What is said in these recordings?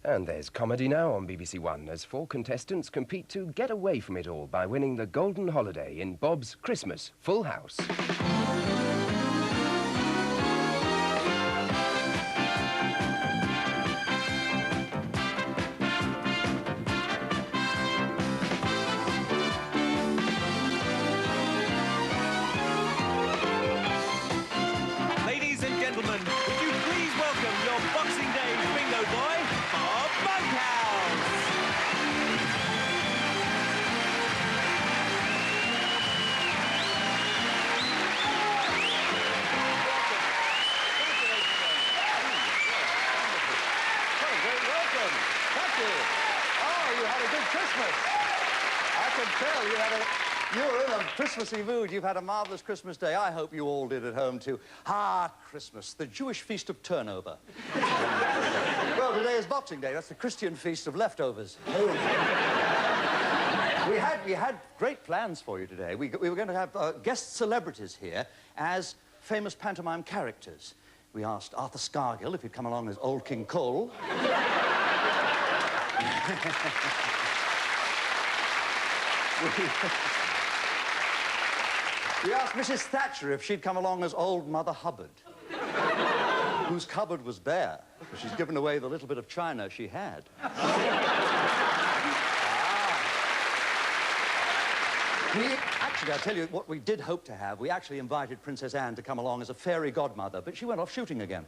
And there's comedy now on BBC One as 4 contestants compete to get away from it all by winning the Golden Holiday in Bob's Christmas Full House. Ladies and gentlemen, would you please welcome your Boxing Day bingo boy, Bob Bunkhouse. Welcome. Thank you. Oh, you had a good Christmas. I can tell you were in a Christmassy mood. You've had a marvellous Christmas day. I hope you all did at home too. Ah, Christmas, the Jewish feast of turnover. Well, today is Boxing Day. That's the Christian feast of leftovers. We had great plans for you today. We were going to have guest celebrities here as famous pantomime characters. We asked Arthur Scargill if he'd come along as Old King Cole. We asked Mrs. Thatcher if she'd come along as Old Mother Hubbard, whose cupboard was bare, because she's given away the little bit of china she had. Actually, I'll tell you what we did hope to have. We actually invited Princess Anne to come along as a fairy godmother, but she went off shooting again.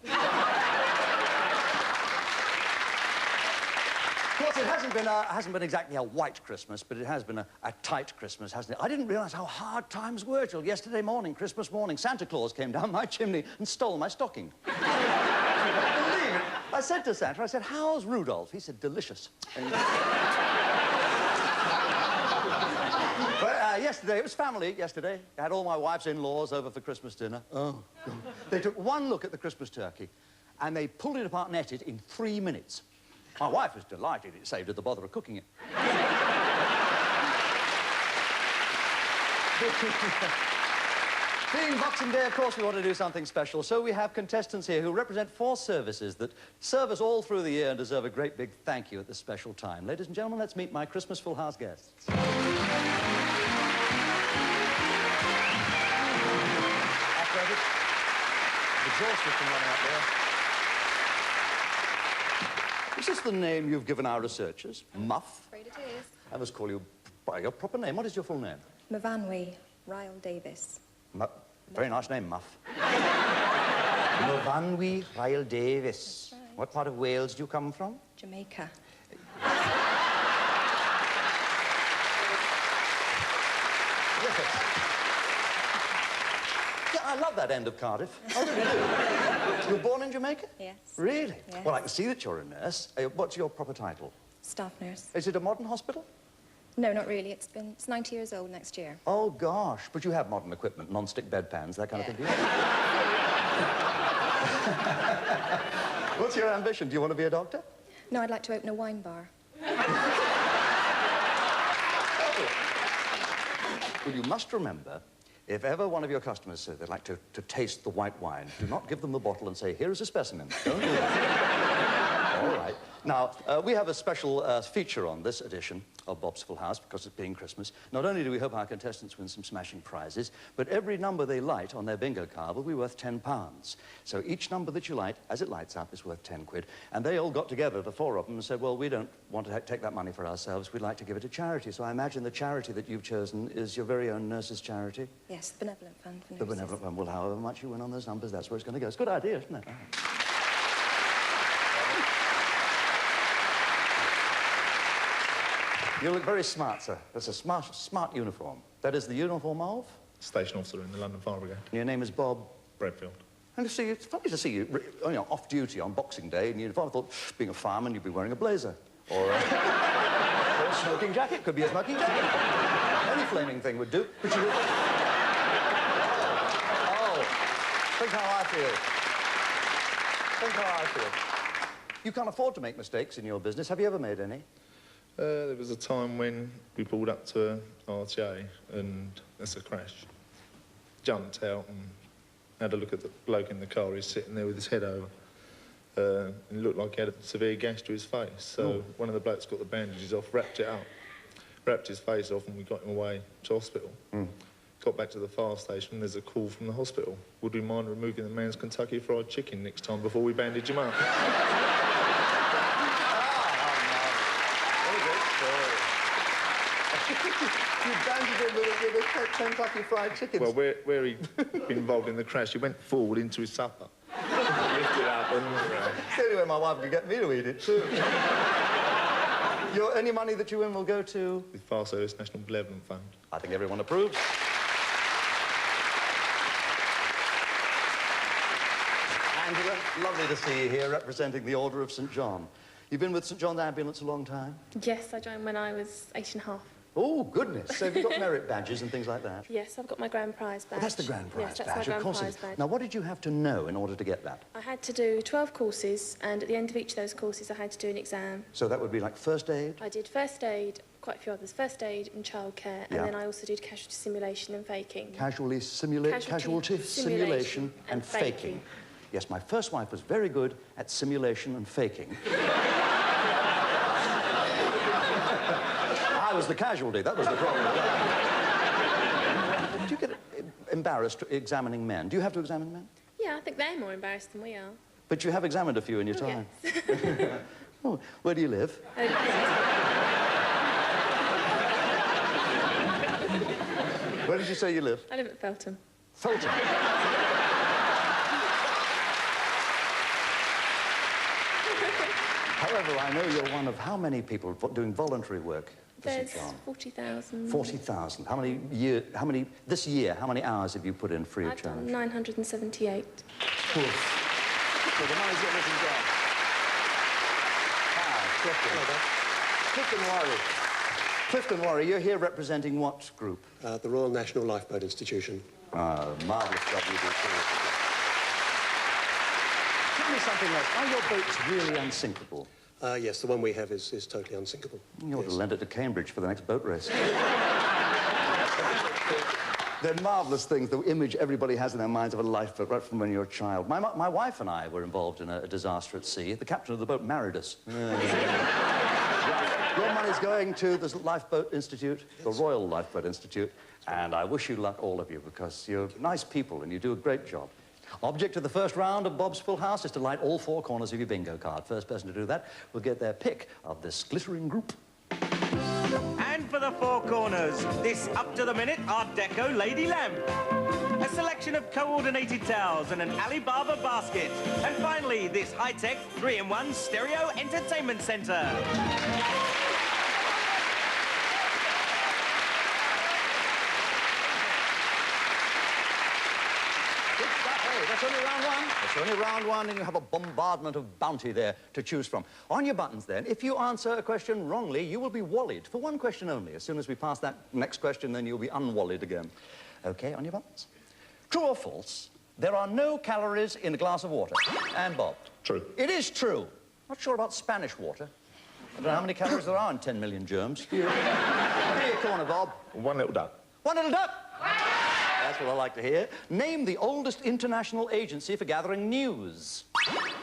Of course, it hasn't been exactly a white Christmas, but it has been a tight Christmas, hasn't it? I didn't realise how hard times were till yesterday morning, Christmas morning. Santa Claus came down my chimney and stole my stocking. Believe it. I said to Santa, I said, "How's Rudolph?" He said, "Delicious." But yesterday, it was family yesterday. I had all my wife's in-laws over for Christmas dinner. Oh, God. They took one look at the Christmas turkey, and they pulled it apart and ate it in 3 minutes. My wife was delighted. It saved her the bother of cooking it. Being Boxing Day, of course, we want to do something special. So we have contestants here who represent 4 services that serve us all through the year and deserve a great big thank you at this special time. Ladies and gentlemen, let's meet my Christmas Full House guests. Exhausted from running up there. Is this the name you've given our researchers? Muff? Afraid it is. I must call you by your proper name. What is your full name? Mavanwi Ryle Davis. Very nice name, Muff. Mavanwi Ryle Davis. Right. What part of Wales do you come from? Jamaica. Yes. Yeah, I love that end of Cardiff. I really do. You were born in Jamaica? Yes. Really? Yes. Well, I can see that you're a nurse. What's your proper title? Staff nurse. Is it a modern hospital? No, not really. It's 90 years old next year. Oh, gosh. But you have modern equipment, non-stick bedpans, that kind of thing, do you? What's your ambition? Do you want to be a doctor? No, I'd like to open a wine bar. Well, you must remember, if ever one of your customers said they'd like to taste the white wine, do not give them the bottle and say, "Here is a specimen." Don't do that. All right. Now, we have a special feature on this edition of Bob's Full House because it's being Christmas. Not only do we hope our contestants win some smashing prizes, but every number they light on their bingo card will be worth £10. So each number that you light, as it lights up, is worth 10 quid. And they all got together, the 4 of them, and said, well, we don't want to take that money for ourselves. We'd like to give it to charity. So I imagine the charity that you've chosen is your very own nurses' charity? Yes, the Benevolent Fund for The Nurses. Benevolent Fund. Well, however much you win on those numbers, that's where it's going to go. It's a good idea, isn't it? You look very smart, sir. That's a smart uniform. That is the uniform of? Station officer in the London Fire Brigade. And your name is Bob? Bradfield. And to see you, it's funny to see you, off duty on Boxing Day in uniform. I thought, being a fireman, you'd be wearing a blazer. Or a smoking jacket. Could be a smoking jacket. Any flaming thing would do. But you would... Oh, think how I feel. Think how I feel. You can't afford to make mistakes in your business. Have you ever made any? There was a time when we pulled up to RTA and there's a crash. Jumped out and had a look at the bloke in the car. He's sitting there with his head over. and it looked like he had a severe gash to his face. So one of the blokes got the bandages off, wrapped it up, wrapped his face off, and we got him away to hospital. Got back to the fire station, and there's a call from the hospital. Would we mind removing the man's Kentucky Fried Chicken next time before we bandage him up? You bandaged him with a Kentucky Fried Chicken. Well, where he'd been involved in the crash, he went forward into his supper. Lifted up and... It's the only way my wife could get me to eat it, too. Any money that you win will go to? The Fire Service National Benevolent Fund. I think everyone approves. And lovely to see you here representing the Order of St. John. You've been with St. John's Ambulance a long time? Yes, I joined when I was 8.5. Oh, goodness. So have you got merit badges and things like that? Yes, I've got my grand prize badge. Well, that's the grand prize yes, that's badge, my grand of course. prize badge. Now, what did you have to know in order to get that? I had to do 12 courses, and at the end of each of those courses, I had to do an exam. So that would be like first aid? I did first aid, quite a few others, first aid and childcare, and then I also did casualty simulation and faking. Casualty simulation and faking. Yes, my first wife was very good at simulation and faking. I was the casualty, that was the problem. Do you get embarrassed examining men? Do you have to examine men? Yeah, I think they're more embarrassed than we are. But you have examined a few in your time. Yes. Oh, where do you live? Where did you say you live? I live at Feltham. Feltham. However, I know you're one of how many people doing voluntary work for St. There's John? 40,000. 40,000. This year, how many hours have you put in free of I've charge? done 978. So the money's getting gone. Clifton Worry. Clifton Worry, you're here representing what group? The Royal National Lifeboat Institution. Marvellous job you do, too. Tell me something else. Are your boats really unsinkable? Yes, the one we have is totally unsinkable. You ought to lend it to Cambridge for the next boat race. They're marvellous things, the image everybody has in their minds of a lifeboat right from when you're a child. My wife and I were involved in a disaster at sea. The captain of the boat married us. Your money's going to the Lifeboat Institute, the Royal Lifeboat Institute, and I wish you luck, all of you, because you're nice people and you do a great job. Object of the first round of Bob's Full House is to light all four corners of your bingo card. First person to do that will get their pick of this glittering group. And for the four corners, this up-to-the-minute Art Deco lady lamp. A selection of coordinated towels and an Alibaba basket. And finally, this high-tech 3-in-1 stereo entertainment centre. That's only round one. That's only round one, and you have a bombardment of bounty there to choose from. On your buttons, then, if you answer a question wrongly, you will be wallied for one question only. As soon as we pass that next question, then you'll be unwallied again. OK, on your buttons. True or false, there are no calories in a glass of water. And Bob? True. It is true. Not sure about Spanish water. I don't know how many calories there are in 10 million germs. Here you corner, Bob. One little duck. One little duck. That's what I like to hear. Name the oldest international agency for gathering news.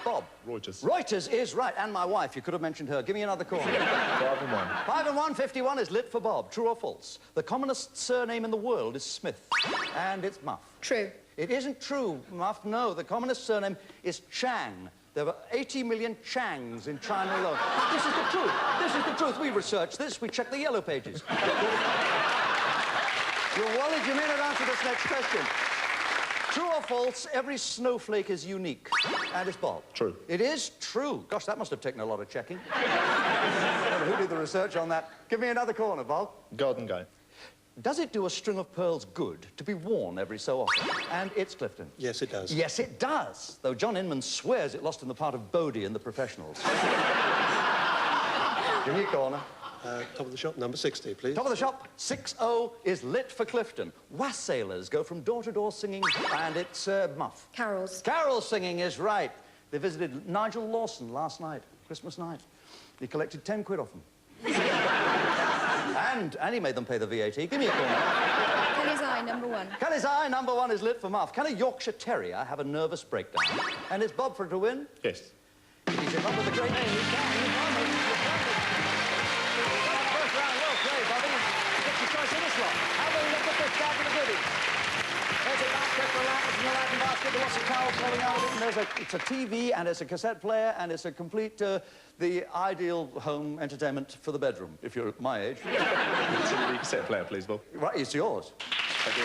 Bob. Reuters. Reuters is right. And my wife, you could have mentioned her. Give me another corner. 5 and 1. 5 and 1, 51 is lit for Bob. True or false? The commonest surname in the world is Smith. And it's Muff. True. It isn't true, Muff. No, the commonest surname is Chang. There were 80 million Changs in China alone. This is the truth. This is the truth. We researched this. We checked the yellow pages. You're worried you may not answer this next question. True or false, every snowflake is unique. And it's Bob. True. It is true. Gosh, that must have taken a lot of checking. I don't know who did the research on that. Give me another corner, Bob. Garden Gate. Does it do a string of pearls good to be worn every so often? And it's Clifton. Yes, it does. Yes, it does. Though John Inman swears it lost in the part of Bodie in The Professionals. Give me a corner. Top of the shop, number 60, please. Top of the shop, 6-0 is lit for Clifton. Wassailers go from door to door singing, and it's Muff. Carols. Carol singing is right. They visited Nigel Lawson last night, Christmas night. He collected 10 quid off them. and he made them pay the VAT. Give me a corner. Kelly's Eye, number 1. Kelly's Eye, number 1 is lit for Muff. Can a Yorkshire Terrier have a nervous breakdown? And it's Bob for it to win? Yes. He's in love with a great name. He can. He's won it. He's won it. First round, well played, Bobby. Get your choice in this lot. How will you put this down for the goodies? There's a basket for Latin in the Latin basket. There was a towel falling out of it. And it's a TV, and it's a cassette player, and it's a complete, the ideal home entertainment for the bedroom, if you're my age. TV cassette player, please, Bob. Right, it's yours. Thank you.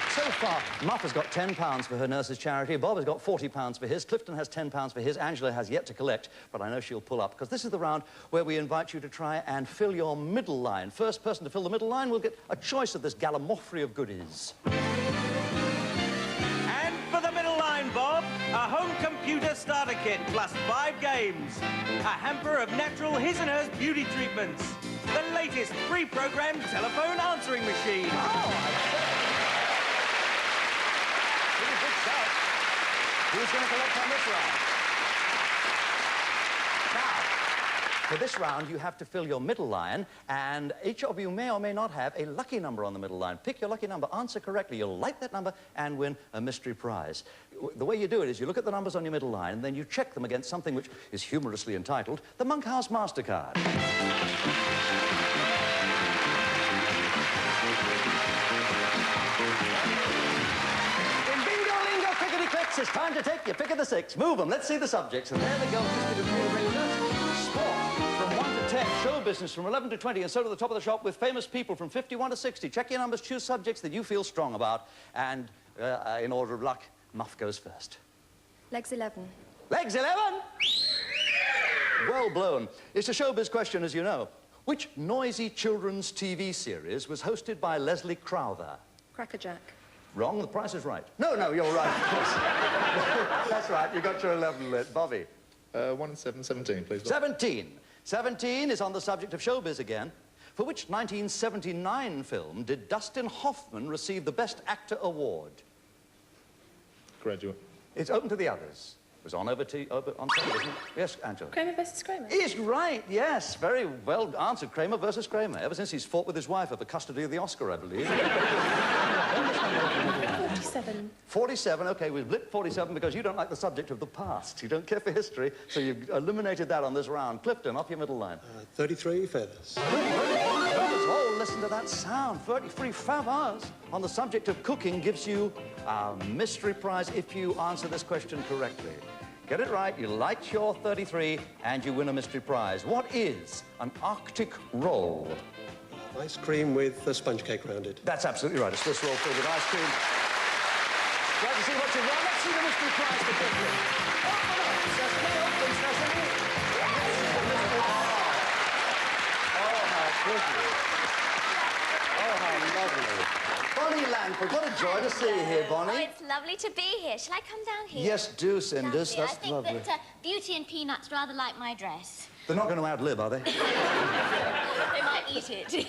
So far, Muff has got £10 for her nurse's charity, Bob has got £40 for his, Clifton has £10 for his, Angela has yet to collect, but I know she'll pull up, because this is the round where we invite you to try and fill your middle line. First person to fill the middle line will get a choice of this gallimaufry of goodies. And for the middle line, Bob, a home computer starter kit plus 5 games. A hamper of natural his and hers beauty treatments. The latest pre-programmed telephone answering machine. Who's going to collect on this round? Now, for this round, you have to fill your middle line, and each of you may or may not have a lucky number on the middle line. Pick your lucky number, answer correctly, you'll light that number and win a mystery prize. The way you do it is you look at the numbers on your middle line, and then you check them against something which is humorously entitled the Monkhouse MasterCard. It's time to take your pick of the 6. Move them. Let's see the subjects. And there they go. Sport from 1 to 10. Show business from 11 to 20. And so to the top of the shop with famous people from 51 to 60. Check your numbers. Choose subjects that you feel strong about. And in order of luck, Muff goes first. Legs 11. Legs 11? Well blown. It's a showbiz question, as you know. Which noisy children's TV series was hosted by Leslie Crowther? Crackerjack. Wrong, the price is right. No, you're right, of course. That's right, you got your 11 lit. Bobby? 1 and 7, 17, please, Bob. 17. 17 is on the subject of showbiz again. For which 1979 film did Dustin Hoffman receive the Best Actor award? Graduate. It's open to the others. It was on on television. Yes, Angela? Kramer versus Kramer. He's right, yes. Very well answered. Kramer versus Kramer. Ever since he's fought with his wife over custody of the Oscar, I believe. 47. 47, OK, we've blipped 47 because you don't like the subject of the past. You don't care for history, so you've eliminated that on this round. Clifton, off your middle line. 33 feathers. Oh, listen to that sound. 33 feathers on the subject of cooking gives you a mystery prize if you answer this question correctly. Get it right, you light your 33 and you win a mystery prize. What is an Arctic roll? Ice cream with a sponge cake around it. That's absolutely right. A Swiss roll filled with ice cream. Right, to see what you want. Let's see the mystery prize for Clifton. Open up, Sesame. Open, Sesame. This is the mystery prize. Oh, how pretty. Oh, how lovely. Bonnie Langford, what a joy to see you here, Bonnie. Oh, it's lovely to be here. Shall I come down here? Yes, do, Cinders. Lovely. That's lovely. I think that Beauty and Peanuts rather like my dress. They're not going to outlive, are they? They might eat it.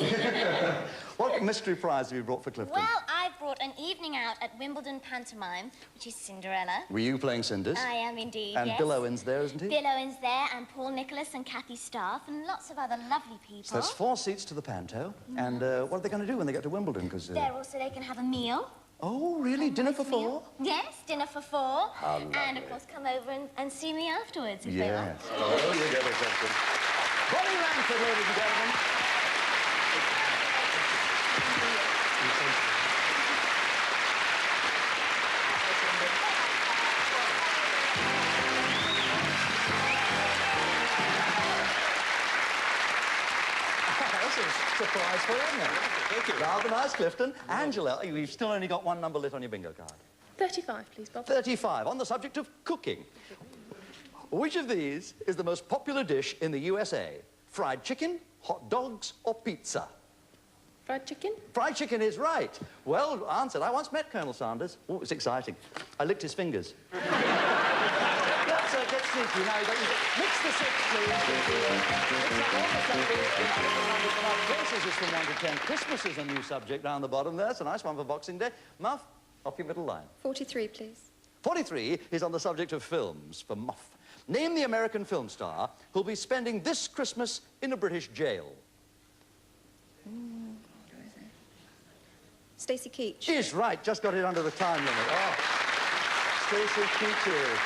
What mystery prize have you brought for Clifton? Well, I've brought an evening out at Wimbledon Pantomime, which is Cinderella. Were you playing Cinders? I am indeed, And yes. Bill Owen's there, isn't he? Bill Owen's there, and Paul Nicholas and Kathy Staff, and lots of other lovely people. So that's 4 seats to the panto. And what are they going to do when they get to Wimbledon? Because There also they can have a meal. Oh, really? Dinner for 4? Meal. Yes, dinner for 4. How And, of course, come over and see me afterwards, if they Yes. want. Oh, you get it, Clifton. Bonnie Langford, ladies and gentlemen. This is a surprise for you, isn't it? Thank you. Rather nice, Clifton. Angela, you've still only got 1 number lit on your bingo card. 35, please, Bob. 35, on the subject of cooking. Which of these is the most popular dish in the USA? Fried chicken, hot dogs, or pizza? Fried chicken? Fried chicken is right. Well answered. I once met Colonel Sanders. Oh, it was exciting. I licked his fingers. Get sneaky now. Mix the 6, please. Mix up all the subjects. Places is from 1 to 10. Christmas is a new subject down the bottom there. It's a nice one for Boxing Day. Muff, off your middle line. 43, please. 43 is on the subject of films for Muff. Name the American film star who'll be spending this Christmas in a British jail. Where is it? Stacey Keach. Is right. Just got it under the time limit. Oh. exclusive peaches.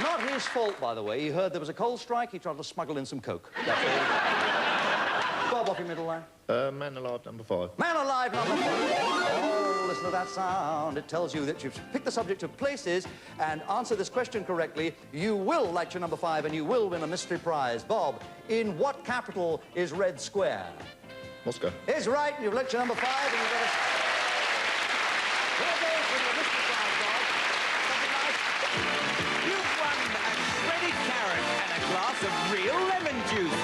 Not his fault, by the way. He heard there was a coal strike. He tried to smuggle in some coke. That's all. Bob, off your middle line. Man Alive, number 5. Man Alive, number 5. Oh, listen to that sound. It tells you that you've picked the subject of places and answer this question correctly. You will light your number 5 and you will win a mystery prize. Bob, in what capital is Red Square? Moscow. Is right. You've lit your number 5 and you've got a... Here goes with your mystery prize, Bob. Something nice. You've won a shredded carrot and a glass of real lemon juice.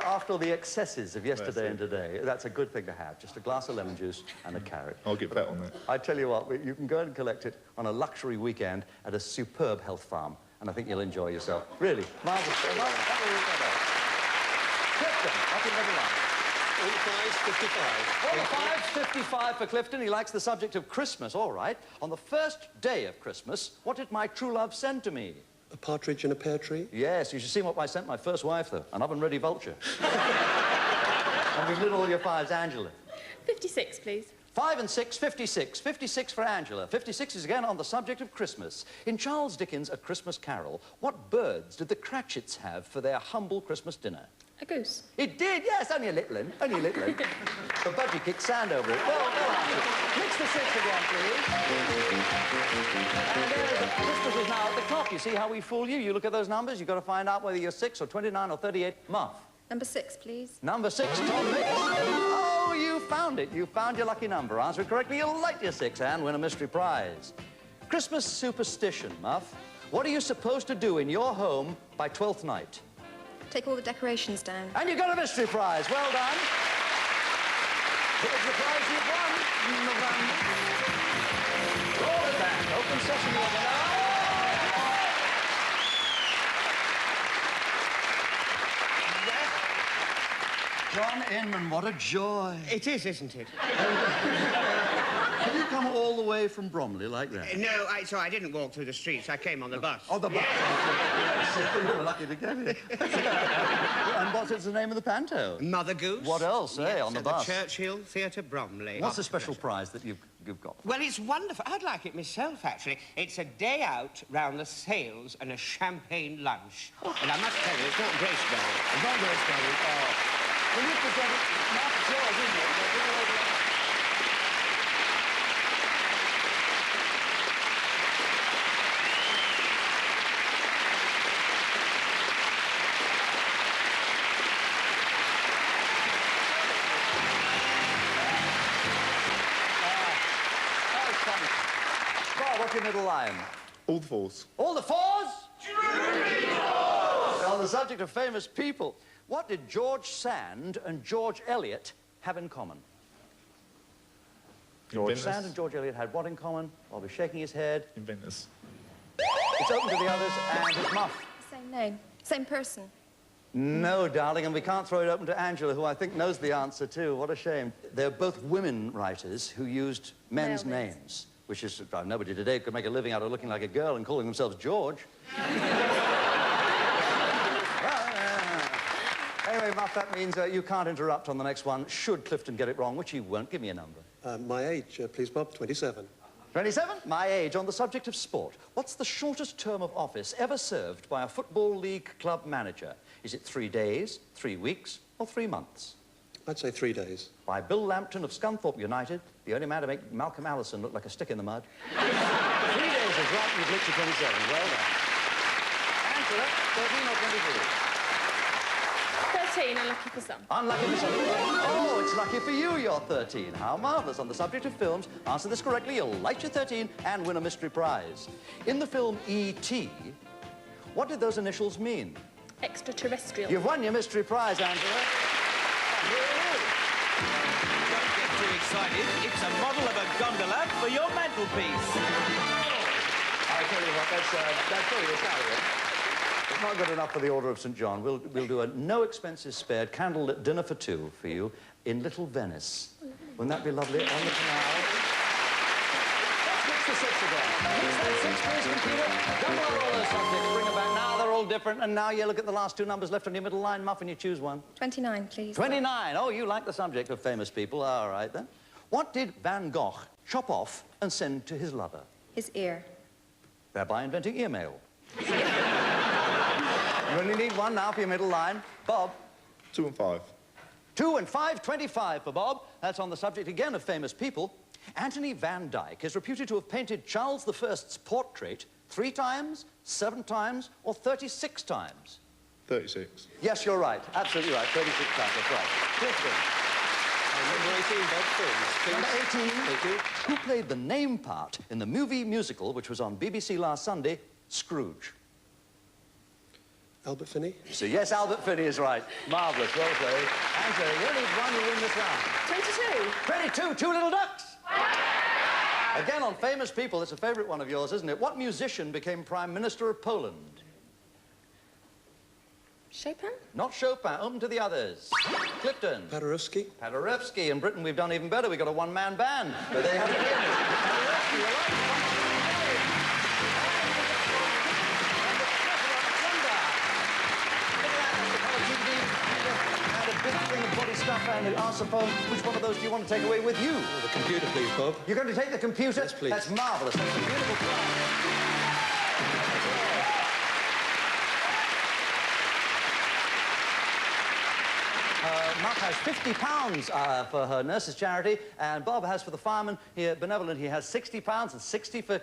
After the excesses of yesterday and today, that's a good thing to have. Just a glass of lemon juice and a carrot. I'll get bet on that. I tell you what, you can go and collect it on a luxury weekend at a superb health farm, and I think you'll enjoy yourself. Really, marvellous. Clifton, up in middle line. All the fives, 55. All the fives, 55 for Clifton. He likes the subject of Christmas. All right. On the first day of Christmas, what did my true love send to me? A partridge in a pear tree? Yes, you should see what I sent my first wife, though. An oven-ready vulture. And we've lit all your fives, Angela. 56, please. 5 and 6, 56. 56 for Angela. 56 is again on the subject of Christmas. In Charles Dickens' A Christmas Carol, what birds did the Cratchits have for their humble Christmas dinner? A goose. It did, yes, only a little one, only a little one. The budgie kicked sand over it. Well, mix the 6 again, please. And there's Christmas is now at the clock. You see how we fool you? You look at those numbers, you've got to find out whether you're 6 or 29 or 38. Muff. Number 6, please. Number 6, Tom Mix. Oh, you found it. You found your lucky number. Answer it correctly, you'll light your 6 and win a mystery prize. Christmas superstition, Muff. What are you supposed to do in your home by 12th night? Take all the decorations down. And you got a mystery prize. Well done. Here's the prize you've won. Roll it back. Open sesame again. John Inman, what a joy. It is, isn't it? Can you come all the way from Bromley like that? No, I didn't walk through the streets. I came on the bus. Oh, the bus. You were lucky to get here. And what is the name of the panto? Mother Goose. What else, yes, on the at bus? The Churchill Theatre, Bromley. What's the special prize that you've got? Well, it's wonderful. I'd like it myself, actually. It's a day out round the sales and a champagne lunch. And I must tell you, it's not Graceberry. It's not Graceberry. Oh. Will you present it? That's yours, isn't it? What's your middle line? All the 4s. All the 4s? On the subject of famous people, what did George Sand and George Eliot have in common? George Sand and George Eliot had what in common? Bob is shaking his head. Inventors. It's open to the others, and it's Muff. Same name. Same person. No, darling, and we can't throw it open to Angela, who I think knows the answer, too. What a shame. They're both women writers who used men's names, which is, nobody today could make a living out of looking like a girl and calling themselves George. Anyway, Muff, that means you can't interrupt on the next one. Should Clifton get it wrong, which he won't, give me a number. My age, please, Bob, 27. 27? My age. On the subject of sport, what's the shortest term of office ever served by a Football League club manager? Is it 3 days, 3 weeks, or 3 months? I'd say 3 days. By Bill Lampton of Scunthorpe United, the only man to make Malcolm Allison look like a stick in the mud. 3 days is right, you've lit to 27. Well done. Angela, 13 or 23? 13, unlucky for some. Unlucky for some. Oh, it's lucky for you, you're 13. How marvellous. On the subject of films, answer this correctly, you'll light your 13 and win a mystery prize. In the film E.T., what did those initials mean? Extraterrestrial. You've won your mystery prize, Angela. Don't get too excited. It's a model of a gondola for your mantelpiece. I tell you what, that's all your salary. It's not good enough for the Order of St. John. We'll do a no expenses spared candlelit dinner for 2 for you in Little Venice. Wouldn't that be lovely? On the canal. Let's mix the 6 again. Mix that 6, please, computer. Double up all those subjects. Bring them back. Now they're all different. And now you look at the last 2 numbers left on your middle line, Muff, and you choose one. 29, please. 29. Oh, you like the subject of famous people. All right, then. What did Van Gogh chop off and send to his lover? His ear. Thereby inventing earmail. You only need one now for your middle line. Bob? 2 and 5. 2 and 5, 25 for Bob. That's on the subject again of famous people. Anthony van Dyck is reputed to have painted Charles I's portrait 3 times, 7 times, or 36 times. 36. Yes, you're right. Absolutely right. 36 times, that's right. Clifton. Number 18, Bob, please. Number 18. Thank you. Who played the name part in the movie musical, which was on BBC last Sunday, Scrooge? Albert Finney. So yes, Albert Finney is right. Marvellous, well played. Angela, you only need one, you win this round. 22. 22, 2 little ducks. Again, on famous people, it's a favourite one of yours, isn't it? What musician became Prime Minister of Poland? Chopin? Not Chopin, open to the others. Clifton. Paderewski. Paderewski. In Britain, we've done even better. We've got a one-man band. But they have a pianist. Paderewski, you're right. Stuff and the answer phone. Which one of those do you want to take away with you? Oh, the computer, please, Bob. You're going to take the computer? Yes, please. That's marvellous. That's a beautiful prize. Mark has £50 for her nurse's charity, and Bob has for the fireman here, benevolent, he has £60 and 60 for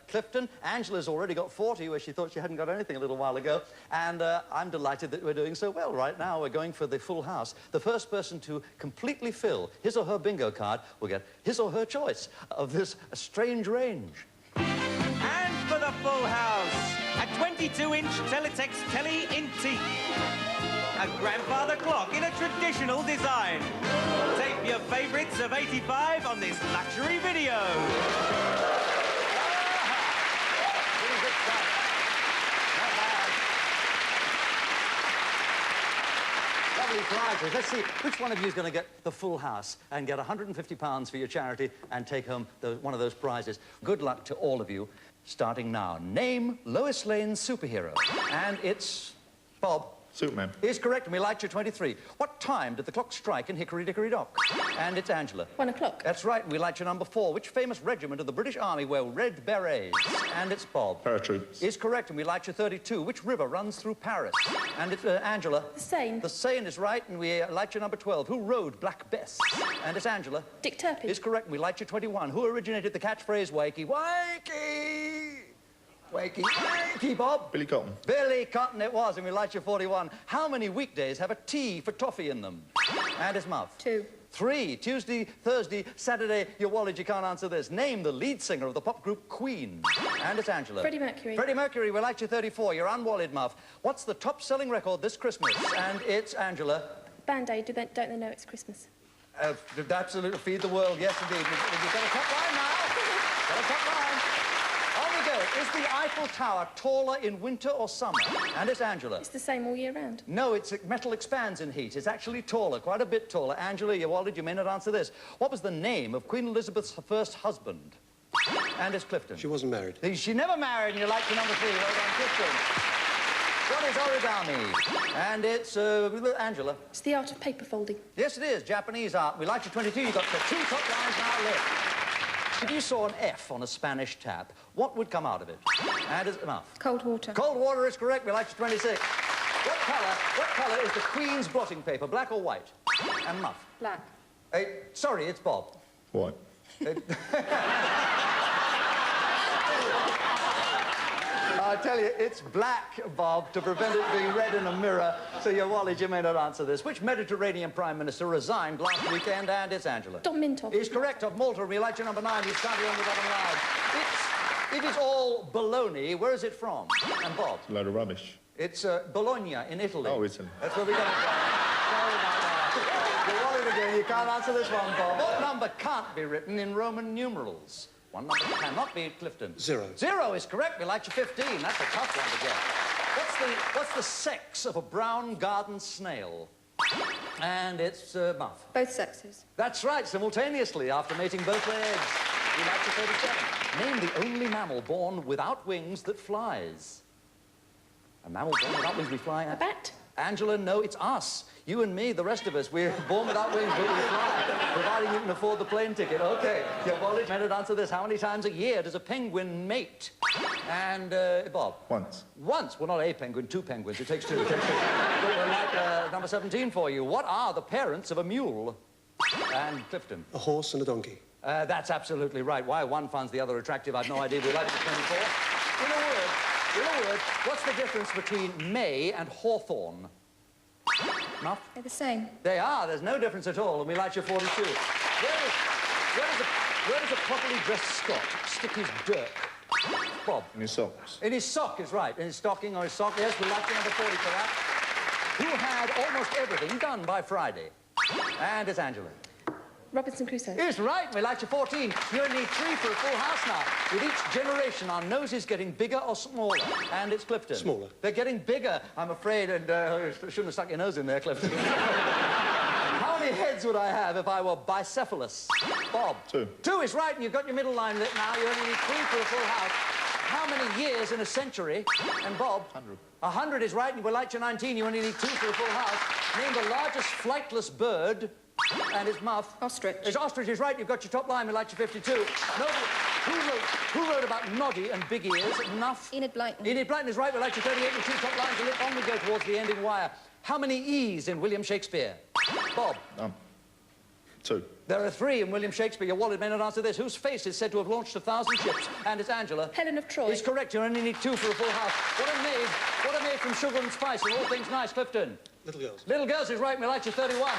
Clifton. Angela's already got 40, where she thought she hadn't got anything a little while ago. And I'm delighted that we're doing so well right now. We're going for the full house. The first person to completely fill his or her bingo card will get his or her choice of this strange range. And for the full house, a 22-inch teletext telly in teak. A grandfather clock in a traditional design. Tape your favourites of 85 on this luxury video. Lovely prizes. Let's see which one of you is going to get the full house and get £150 for your charity and take home one of those prizes. Good luck to all of you. Starting now. Name Lois Lane's superhero. And it's Bob. Superman. Is correct, and we liked you 23. What time did the clock strike in Hickory Dickory Dock? And it's Angela. 1 o'clock. That's right, and we liked you number 4. Which famous regiment of the British Army wear red berets? And it's Bob. Paratroops. Is correct, and we liked you 32. Which river runs through Paris? And it's Angela. The Seine. The Seine is right, and we liked you number 12. Who rode Black Bess? And it's Angela. Dick Turpin. Is correct, and we liked you 21. Who originated the catchphrase wakey, wakey? Wakey, wakey, Bob. Billy Cotton. Billy Cotton it was, and we liked you 41. How many weekdays have a T for toffee in them? And it's Muff. 2. 3. Tuesday, Thursday, Saturday, your wallet, you can't answer this. Name the lead singer of the pop group Queen. And it's Angela. Freddie Mercury. Freddie Mercury, we liked you 34. You're unwallet, Muff. What's the top-selling record this Christmas? And it's Angela. Band-Aid, don't they know it's Christmas? Absolutely feed the world, yes, indeed. We've got a top line now. Got a top line. On we go. Is the Eiffel Tower taller in winter or summer? And it's Angela. It's the same all year round. No, metal expands in heat. It's actually taller, quite a bit taller. Angela, you wallet, you may not answer this. What was the name of Queen Elizabeth's first husband? And it's Clifton. She wasn't married. She never married, and you like the number 3. Well done, Clifton. What is origami? And it's Angela. It's the art of paper folding. Yes, it is. Japanese art. We liked you 22. You've got the 2 top lines now left. If you saw an F on a Spanish tap, what would come out of it? And it's enough. Cold water. Cold water is correct. We liked you 26. What colour is the Queen's blotting paper, black or white? And Muff. Black. Sorry, it's Bob. White. I tell you, it's black, Bob, to prevent it being read in a mirror. So your wallet, you may not answer this. Which Mediterranean Prime Minister resigned last weekend? And it's Angela. Don Mintoff. Is correct, of Malta. We like you number 9. You started on the bottom line. It is all baloney. Where is it from? And Bob. It's a load of rubbish. It's Bologna in Italy. Oh, Italy. That's where we got it from. Sorry about that. Your wallet again. You can't answer this one, Bob. What number can't be written in Roman numerals? One number cannot be Clifton. 0. 0 is correct. We like you 15. That's a tough one to get. What's the sex of a brown garden snail? And it's Muff. Both sexes. That's right, simultaneously, after mating both legs. We like you 37. Name the only mammal born without wings that flies. A mammal born without wings we fly at? A bat. Angela, no, it's us. You and me, the rest of us. We're born without wings, but we fly, providing you can afford the plane ticket. Okay, your knowledge method, answer this. How many times a year does a penguin mate? And, Bob? Once. Once? Well, not a penguin, 2 penguins. It takes 2. It takes 2. We'll like number 17 for you. What are the parents of a mule? And Clifton? A horse and a donkey. That's absolutely right. Why one finds the other attractive, I've no idea. We like the 24. In a word, what's the difference between May and Hawthorne? No? They're the same. They are. There's no difference at all, and we like your 42. Where does a properly dressed Scot stick his dirk? Bob? In his socks. In his sock is right. In his stocking or his sock. Yes, we like your number 40 for that. Who had almost everything done by Friday? And it's Angela. Robinson Crusoe. It's right. We like your 14. You only need 3 for a full house now. With each generation, our nose is getting bigger or smaller. And it's Clifton. Smaller. They're getting bigger, I'm afraid, and shouldn't have stuck your nose in there, Clifton. How many heads would I have if I were bicephalous? Bob? 2. 2 is right, and you've got your middle line lit now. You only need 3 for a full house. How many years in a century? And Bob? 100. 100 is right, and we're like your 19. You only need 2 for a full house. Name the largest flightless bird. And it's Muff. Ostrich. It's ostrich is right. You've got your top line. We like your 52. Nobody, who wrote about Noddy and big ears? Nuff. Enid Blyton. Enid Blyton is right. We like your 38 with 2 top lines. And on we go towards the ending wire. How many E's in William Shakespeare? Bob. 2. There are 3 in William Shakespeare. Your wallet may not answer this. Whose face is said to have launched 1,000 ships? And it's Angela. Helen of Troy. It's correct. You only need 2 for a full house. What a maid from sugar and spice and all things nice, Clifton. Little girls. Little girls is right. We like your 31.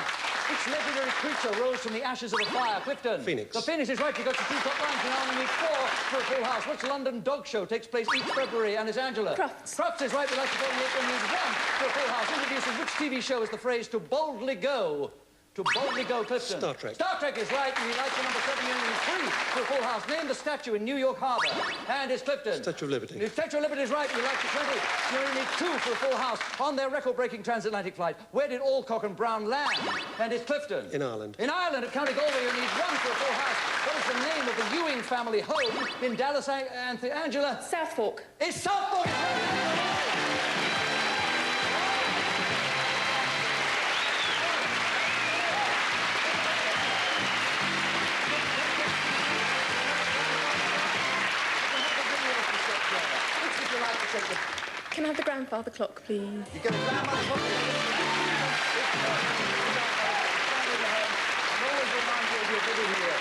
Which legendary creature rose from the ashes of a fire? Clifton. Phoenix. The Phoenix is right. You got your 2 top lines. You now only need 4 for a full house. Which London dog show takes place each February? And is Angela. Crufts. Crufts is right. We like your 48. You need 1 for a full house. Introduces which TV show is the phrase to boldly go? To boldly go, Clifton. Star Trek. Star Trek is right, and you like your number 7, you only need 3 for a full house. Name the statue in New York Harbor. And it's Clifton. Statue of Liberty. The Statue of Liberty is right, and you like your 20. You only need 2 for a full house. On their record-breaking transatlantic flight, where did Alcock and Brown land? And it's Clifton. In Ireland. In Ireland, at County Galway, you need 1 for a full house. What is the name of the Ewing family home in Dallas, Angela? Southfork. It's Southfork. Can I have the grandfather clock, please? You get a grandmother clock. I'm always remind you of your video here.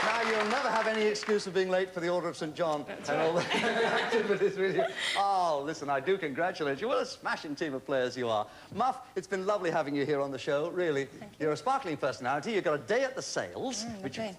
Now, you'll never have any excuse of being late for the Order of St. John and all the activities with you. Oh, listen, I do congratulate you. What a smashing team of players you are. Muff, it's been lovely having you here on the show, really. Thank you. You're a sparkling personality. You've got a day at the sales, which okay.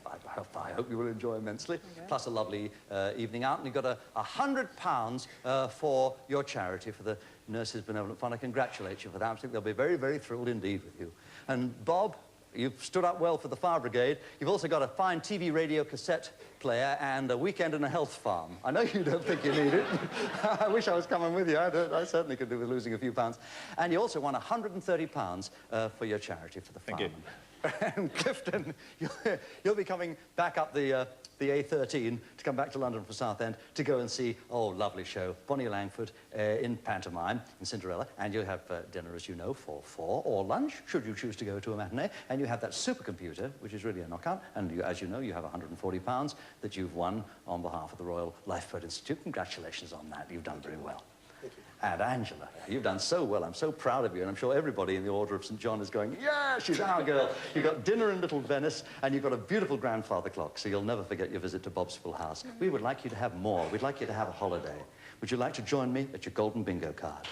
I hope you will enjoy immensely, plus a lovely evening out. And you've got £100 for your charity, for the Nurses Benevolent Fund. I congratulate you for that. I think they'll be very, very thrilled indeed with you. And Bob, you've stood up well for the fire brigade. You've also got a fine TV, radio, cassette player and a weekend in a health farm. I know you don't think you need it. I wish I was coming with you. I certainly could do with losing a few pounds. And you also won £130 for your charity for the farm. Thank you. And Clifton, you'll be coming back up the A13 to come back to London from Southend to go and see, oh, lovely show, Bonnie Langford in pantomime in Cinderella. And you'll have dinner, as you know, for 4, or lunch, should you choose to go to a matinee. And you have that supercomputer, which is really a knockout. And you, as you know, you have £140 that you've won on behalf of the Royal Lifeboat Institute. Congratulations on that. You've done very well. And Angela, you've done so well. I'm so proud of you, and I'm sure everybody in the Order of St. John is going, yeah, she's our girl. You've got dinner in Little Venice, and you've got a beautiful grandfather clock, so you'll never forget your visit to Bob's Full House. We would like you to have more. We'd like you to have a holiday. Would you like to join me at your golden bingo card?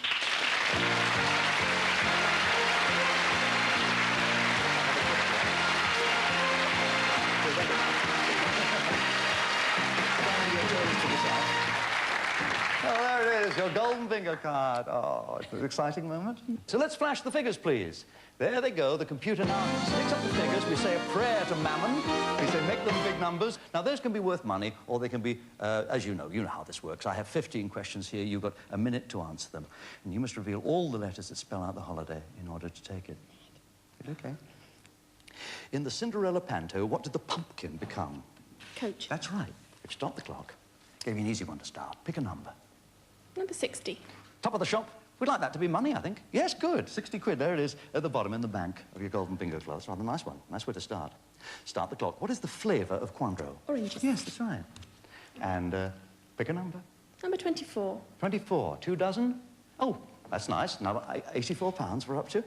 Oh, there it is, your golden bingo card. Oh, it's an exciting moment. So let's flash the figures, please. There they go. The computer now sticks up the figures. We say a prayer to Mammon. We say make them big numbers. Now, those can be worth money, or they can be, as you know how this works. I have 15 questions here. You've got a minute to answer them. And you must reveal all the letters that spell out the holiday in order to take it. Okay. In the Cinderella panto, what did the pumpkin become? Coach. That's right. Stop the clock. Gave you an easy one to start. Pick a number. Number 60. Top of the shop, We'd like that to be money, I think. Yes, good. 60 quid. There it is at the bottom in the bank of your golden bingo cloth. Rather nice one. Nice way to start. Start the clock. What is the flavour of Cointreau? Oranges. Yes, that's right. And pick a number. Number 24. 24. 2 dozen? Oh, that's nice. Now, £84 we're up to.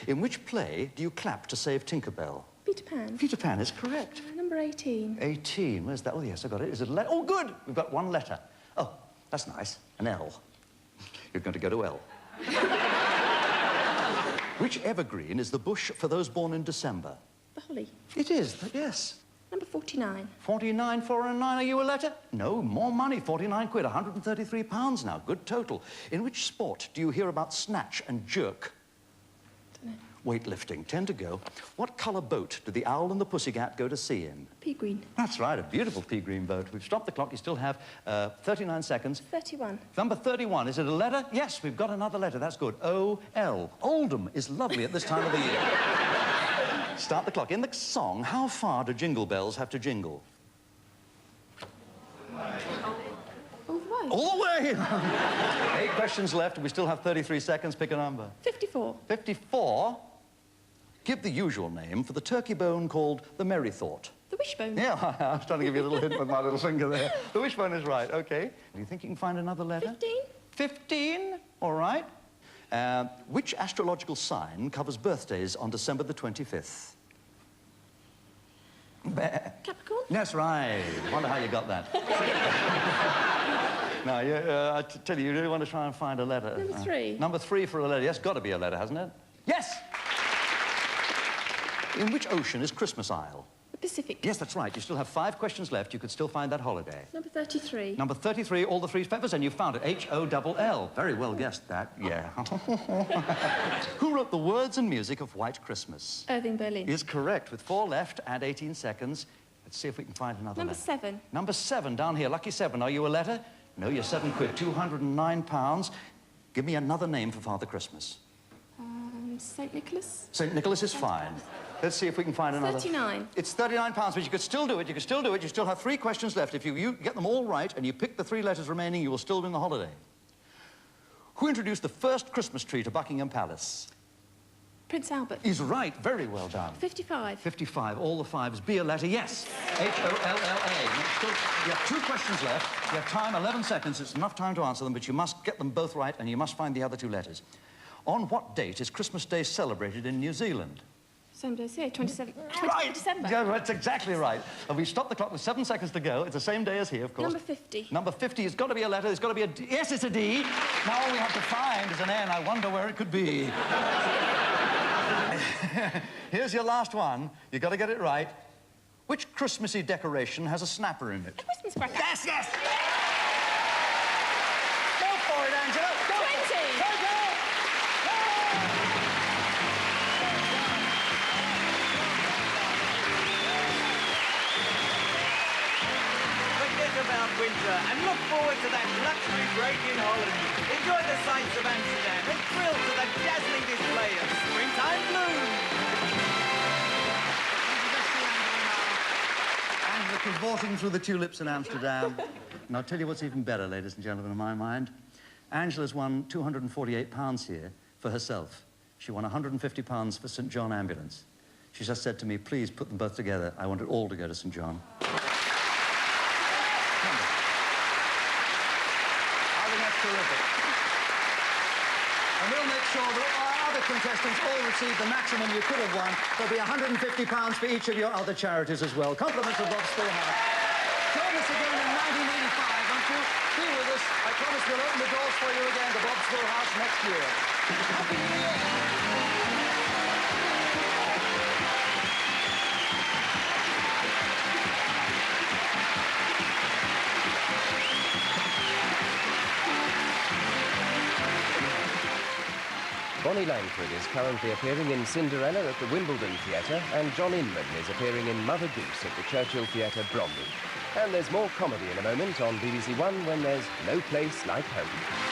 In which play do you clap to save Tinker Bell? Peter Pan. Peter Pan is correct. Number 18. 18. Where's that? Oh, yes, I got it. Is it a letter? Oh, good. We've got one letter. Oh, that's nice. An L. You're going to go to L. Which evergreen is the bush for those born in December? The holly. It is, yes. Number 49. 49, 4 and 9. Are you a letter? No, more money. 49 quid. £133 now. Good total. In which sport do you hear about snatch and jerk? Don't know. Weightlifting. 10 to go. What colour boat do the owl and the pussycat go to sea in? Pea green. That's right, a beautiful pea green boat. We've stopped the clock. You still have 39 seconds. 31. Number 31. Is it a letter? Yes, we've got another letter. That's good. O-L. Oldham is lovely at this time of the year. Start the clock. In the song, how far do jingle bells have to jingle? All the way. All the way! 8 questions left, and we still have 33 seconds. Pick a number. 54. 54. Give the usual name for the turkey bone called the merry thought. The wishbone. Yeah, I was trying to give you a little hint with my little finger there. The wishbone is right, OK. Do you think you can find another letter? 15. 15, all right. Which astrological sign covers birthdays on December the 25th? Capricorn. That's right. Wonder how you got that. Now, I tell you really want to try and find a letter. Number 3. Number 3 for a letter. Yes, got to be a letter, hasn't it? Yes! In which ocean is Christmas Isle? The Pacific. Yes, that's right. You still have 5 questions left. You could still find that holiday. Number 33. Number 33, all the 3 peppers, and you found it. H-O-L-L. Very well guessed that, yeah. Who wrote the words and music of White Christmas? Irving Berlin. Is correct, with 4 left and 18 seconds. Let's see if we can find another Number letter. 7. Number 7, down here. Lucky 7. Are you a letter? No, you're 7 quid. £209. Give me another name for Father Christmas. St. Nicholas. St. Nicholas is fine. Let's see if we can find another. 39. It's £39, but you could still do it. You could still do it. You still have 3 questions left. If you get them all right and you pick the 3 letters remaining, you will still win the holiday. Who introduced the first Christmas tree to Buckingham Palace? Prince Albert. He's right. Very well done. 55. 55. All the 5s. Be a letter. Yes. H-O-L-L-A. You have 2 questions left. You have time, 11 seconds. It's enough time to answer them, but you must get them both right, and you must find the other 2 letters. On what date is Christmas Day celebrated in New Zealand? Same day as here, 27th Right. of December. Yeah, that's exactly right. And we stopped the clock with 7 seconds to go. It's the same day as here, of course. Number 50. Number 50 has got to be a letter. There's got to be a D. Yes, it's a D. Now all we have to find is an N. I wonder where it could be. Here's your last one. You've got to get it right. Which Christmassy decoration has a snapper in it? A Christmas cracker. Yes, yes! Go for it, Angela. Go. 20. Go, go. Forget about winter and look forward to that luxury break in Holland. Enjoy the sights of Amsterdam and thrill to the dazzling display of springtime bloom. Angela cavorting through the tulips in Amsterdam. And I'll tell you what's even better, ladies and gentlemen, in my mind. Angela's won £248 here for herself. She won £150 for St. John Ambulance. She just said to me, please put them both together. I want it all to go to St. John. I think that's terrific. And we'll make sure that our other contestants all receive the maximum you could have won. There'll be £150 for each of your other charities as well. Compliments of Bob's Schoolhouse. Join us again in 1985, won't you? Be with us. I promise we'll open the doors for you again to Bob's Schoolhouse next year. Happy New Year. Bonnie Langford is currently appearing in Cinderella at the Wimbledon Theatre, and John Inman is appearing in Mother Goose at the Churchill Theatre, Bromley. And there's more comedy in a moment on BBC One when there's No Place Like Home.